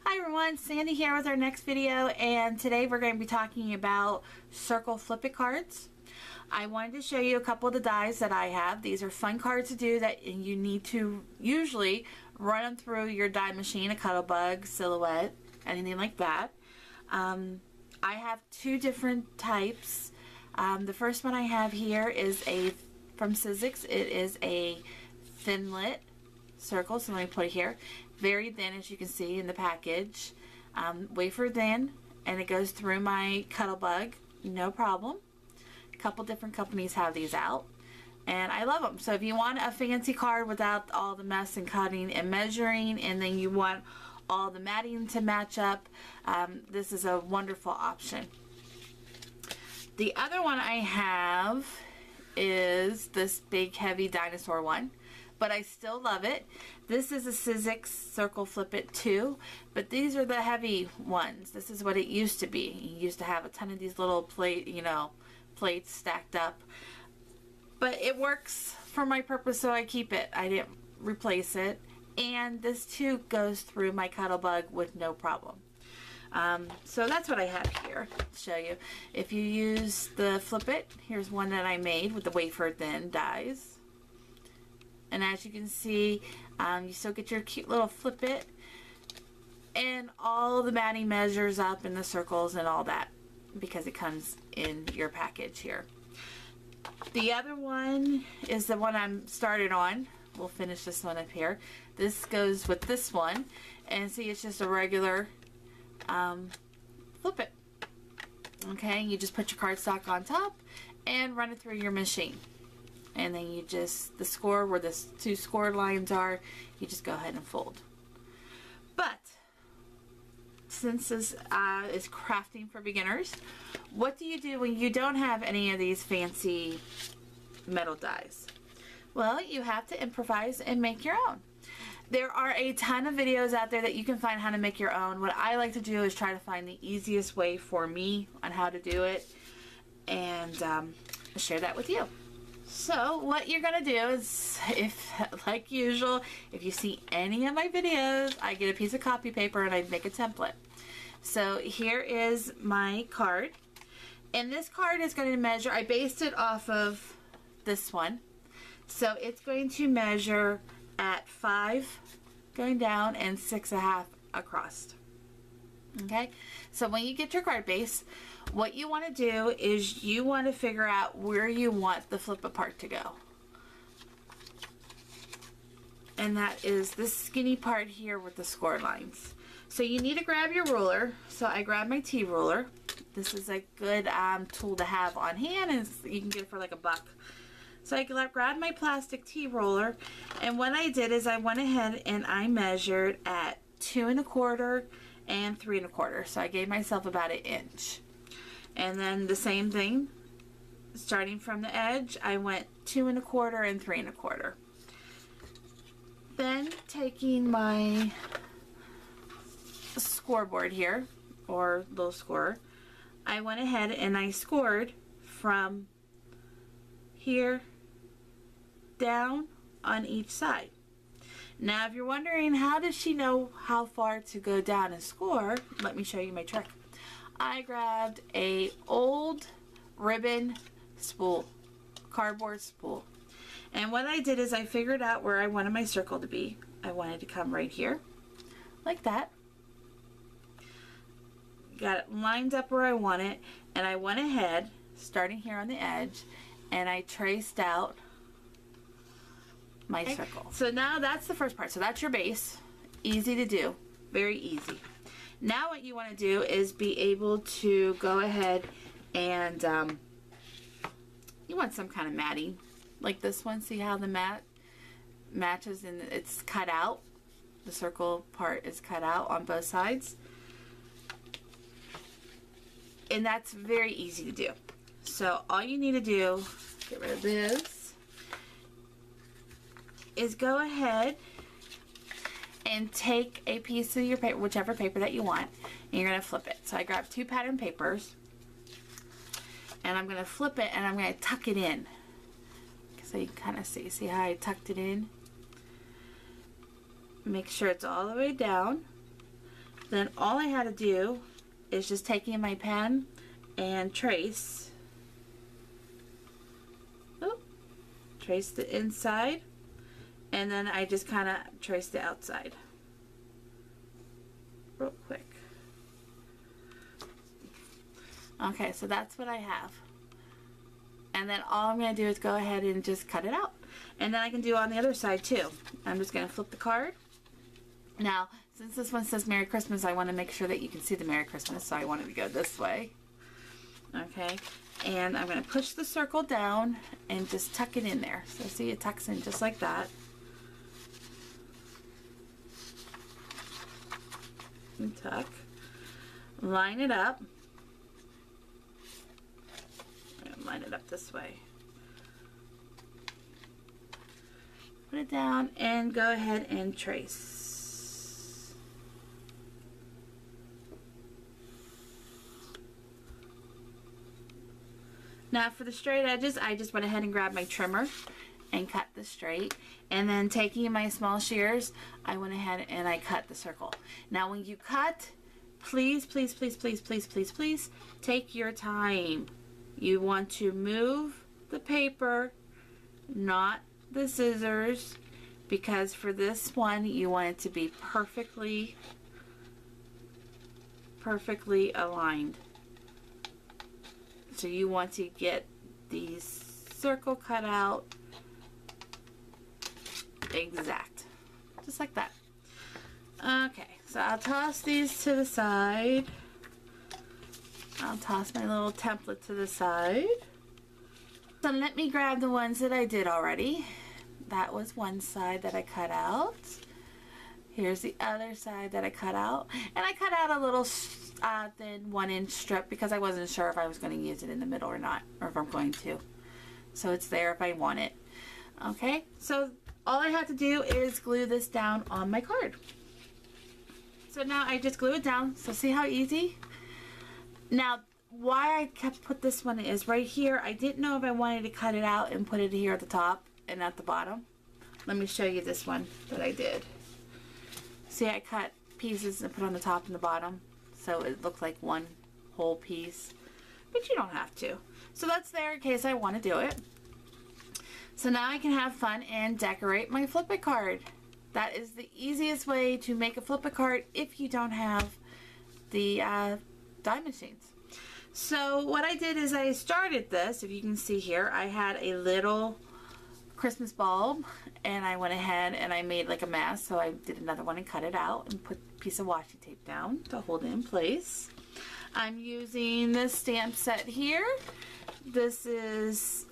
Hi everyone, Sandy here with our next video, and today we're going to be talking about circle flip it cards. I wanted to show you a couple of the dies that I have. These are fun cards to do that you need to usually run them through your die machine, a Cuttlebug, Silhouette, anything like that. I have two different types. The first one I have here is from Sizzix. It is a Thinlit Circles, so let me put it here. Very thin, as you can see in the package. Wafer thin, and it goes through my Cuttlebug, no problem. A couple different companies have these out, and I love them. So if you want a fancy card without all the mess and cutting and measuring, and then you want all the matting to match up, this is a wonderful option. The other one I have is this big heavy dinosaur one, but I still love it. This is a Sizzix Circle Flip It 2, but these are the heavy ones. This is what it used to be. You used to have a ton of these little plates stacked up. But it works for my purpose, so I keep it. I didn't replace it. And this too goes through my Cuttlebug with no problem. So that's what I have here to show you. If you use the Flip It, here's one that I made with the wafer thin dies. And as you can see, you still get your cute little Flip It, and all the matting measures up in the circles and all that, because it comes in your package here. The other one is the one I'm started on. We'll finish this one up here. This goes with this one, and see, it's just a regular Flip It. Okay, you just put your cardstock on top and run it through your machine. And then you just, the score where the two scored lines are, you just go ahead and fold. But since this is crafting for beginners, what do you do when you don't have any of these fancy metal dies? Well, you have to improvise and make your own. There are a ton of videos out there that you can find how to make your own. What I like to do is try to find the easiest way for me on how to do it, and share that with you. So what you're going to do is, if like usual, if you see any of my videos, I get a piece of copy paper and I make a template. So here is my card. And this card is going to measure, I based it off of this one. So it's going to measure at 5 going down and 6.5 across. Okay, so when you get your card base, what you want to do is you want to figure out where you want the flip apart to go. And that is this skinny part here with the score lines. So you need to grab your ruler. So I grabbed my T-ruler. This is a good tool to have on hand, and you can get it for like $1. So I grabbed my plastic T-ruler, and what I did is I went ahead and I measured at 2 1/4 and 3 1/4. So I gave myself about 1 inch. And then the same thing, starting from the edge, I went 2 1/4 and 3 1/4. Then taking my scoreboard here, or little scorer, I went ahead and I scored from here down on each side. Now if you're wondering how does she know how far to go down and score, let me show you my trick. I grabbed a old ribbon spool, cardboard spool, and what I did is I figured out where I wanted my circle to be. I wanted to come right here like that. Got it lined up where I want it, and I went ahead, starting here on the edge, and I traced out my circle. So now that's the first part. So that's your base. Easy to do. Very easy. Now what you want to do is be able to go ahead and you want some kind of matting like this one. See how the mat matches and it's cut out. The circle part is cut out on both sides. And that's very easy to do. So all you need to do, get rid of this, is go ahead and take a piece of your paper, whichever paper that you want, and you're going to flip it. So I grabbed 2 pattern papers, and I'm going to flip it, and I'm going to tuck it in. So you can kind of see how I tucked it in? Make sure it's all the way down. Then all I had to do is just taking my pen and trace. Trace the inside, and then I just kind of trace the outside real quick. Okay, so that's what I have. And then all I'm going to do is go ahead and just cut it out. And then I can do on the other side too. I'm just going to flip the card. Now, since this one says Merry Christmas, I want to make sure that you can see the Merry Christmas, so I wanted to go this way. Okay, and I'm going to push the circle down and just tuck it in there. So see, it tucks in just like that. And tuck. Line it up. Line it up this way. Put it down and go ahead and trace. Now for the straight edges, I just went ahead and grabbed my trimmer and cut the straight. And then taking my small shears, I went ahead and I cut the circle. Now when you cut, please, please, please, please, please, please, please, take your time. You want to move the paper, not the scissors, because for this one, you want it to be perfectly aligned. So you want to get the circle cut out exact, just like that. Okay, so I'll toss these to the side. I'll toss my little template to the side. So let me grab the ones that I did already. That was one side that I cut out. Here's the other side that I cut out. And I cut out a little thin 1-inch strip because I wasn't sure if I was going to use it in the middle or not, or if I'm going to. So it's there if I want it. Okay, so all I have to do is glue this down on my card. So now I just glue it down. So see how easy? Now, why I kept put this one is right here. I didn't know if I wanted to cut it out and put it here at the top and at the bottom. Let me show you this one that I did. See, I cut pieces and put on the top and the bottom, so it looked like one whole piece, but you don't have to. So that's there in case I want to do it. So now I can have fun and decorate my flip-it card. That is the easiest way to make a flip-it card if you don't have the die machines. So what I did is I started this, if you can see here, I had a little Christmas bulb and I went ahead and I made like a mask, so I did another one and cut it out and put a piece of washi tape down to hold it in place. I'm using this stamp set here. This is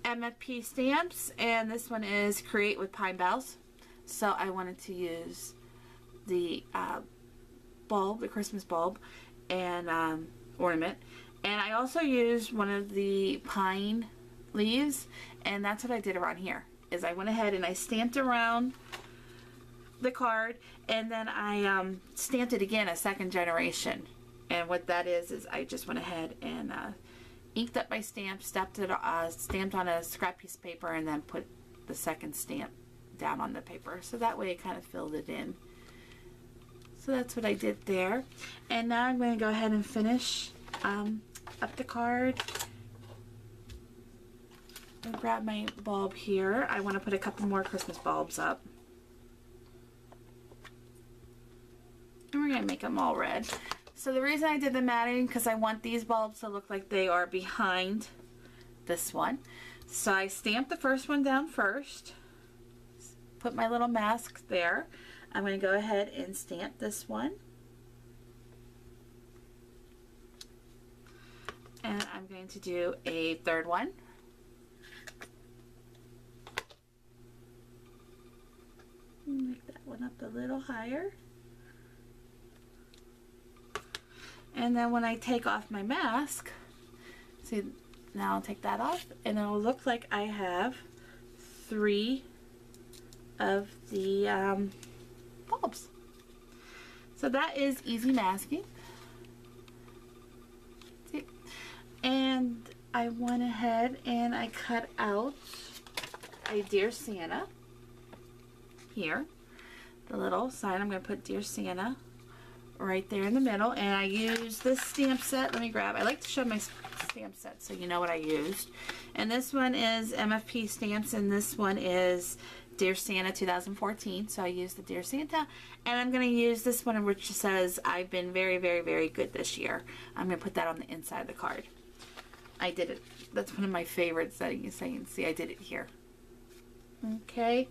MFP stamps and this one is Create with Pine Boughs. So I wanted to use the bulb, the Christmas bulb, and ornament. And I also used one of the pine leaves, and that's what I did around here. Is I went ahead and I stamped around the card, and then I stamped it again a second generation. And what that is I just went ahead and inked up my stamp, stamped on a scrap piece of paper, and then put the second stamp down on the paper. So that way it kind of filled it in. So that's what I did there. And now I'm going to go ahead and finish up the card. I'll grab my bulb here. I want to put a couple more Christmas bulbs up. And we're going to make them all red. So the reason I did the matting, because I want these bulbs to look like they are behind this one. So I stamped the first one down first. Put my little mask there. I'm going to go ahead and stamp this one. And I'm going to do a third one. Make that one up a little higher. And then when I take off my mask, see, now I'll take that off and it'll look like I have 3 of the bulbs. So that is easy masking. See? And I went ahead and I cut out a Dear Santa here. The little sign, I'm going to put Dear Santa right there in the middle, and I use this stamp set. Let me grab, I like to show my stamp set so you know what I used. And this one is MFP stamps, and this one is Dear Santa 2014, so I used the Dear Santa, and I'm going to use this one which says I've been very, very, very good this year. I'm going to put that on the inside of the card. I did it. That's one of my favorites that you can see. I did it here. Okay.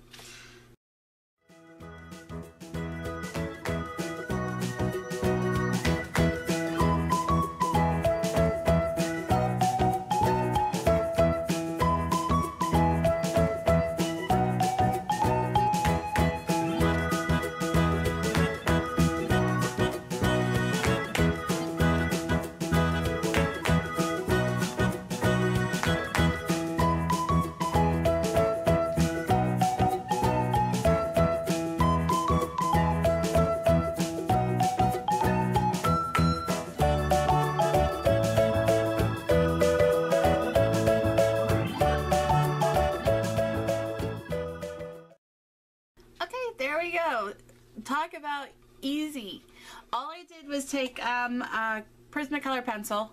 There we go. Talk about easy. All I did was take a Prismacolor pencil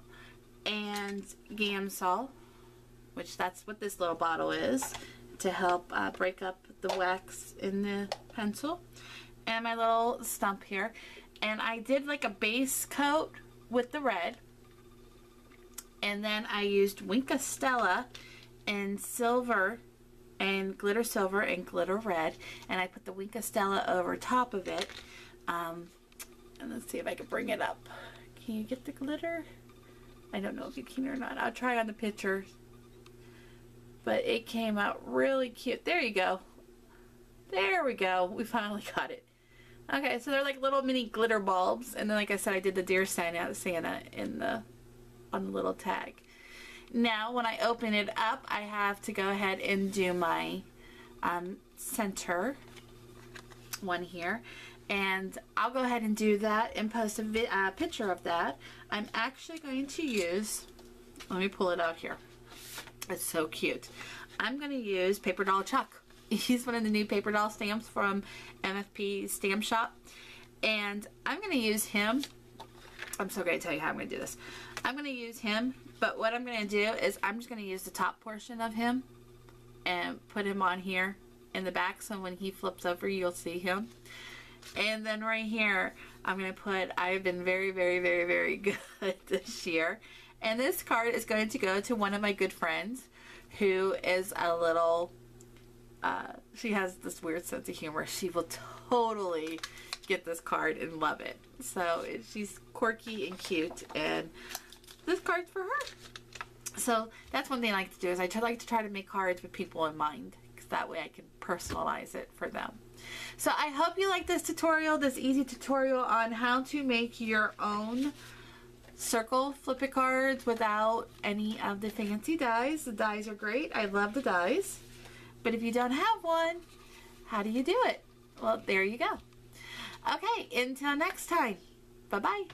and Gamsol, which that's what this little bottle is, to help break up the wax in the pencil, and my little stump here. And I did like a base coat with the red, and then I used Wink Stella in silver and glitter silver and glitter red, and I put the Wink Stella over top of it. And let's see if I can bring it up. Can you get the glitter? I don't know if you can or not. I'll try on the picture, but it came out really cute. There you go. There we go. We finally got it. Okay, so they're like little mini glitter bulbs, and then like I said, I did the Dear Santa in the on the little tag. Now, when I open it up, I have to go ahead and do my center one here. And I'll go ahead and do that and post a picture of that. I'm actually going to use, let me pull it out here. It's so cute. I'm going to use Paper Doll Chuck. He's one of the new paper doll stamps from MFP Stamp Shop. And I'm going to use him. I'm so going to tell you how I'm going to do this. I'm going to use him, but what I'm going to do is I'm just going to use the top portion of him and put him on here in the back, so when he flips over you'll see him. And then right here I'm going to put I've been very, very, very, very good this year. And this card is going to go to one of my good friends who is a little, she has this weird sense of humor. She will totally get this card and love it. So she's quirky and cute, and this card's for her. So that's one thing I like to do, is I like to try to make cards with people in mind, because that way I can personalize it for them. So I hope you like this tutorial, this easy tutorial on how to make your own circle flip-it cards without any of the fancy dies. The dies are great. I love the dies. But if you don't have one, how do you do it? Well, there you go. Okay, until next time. Bye-bye.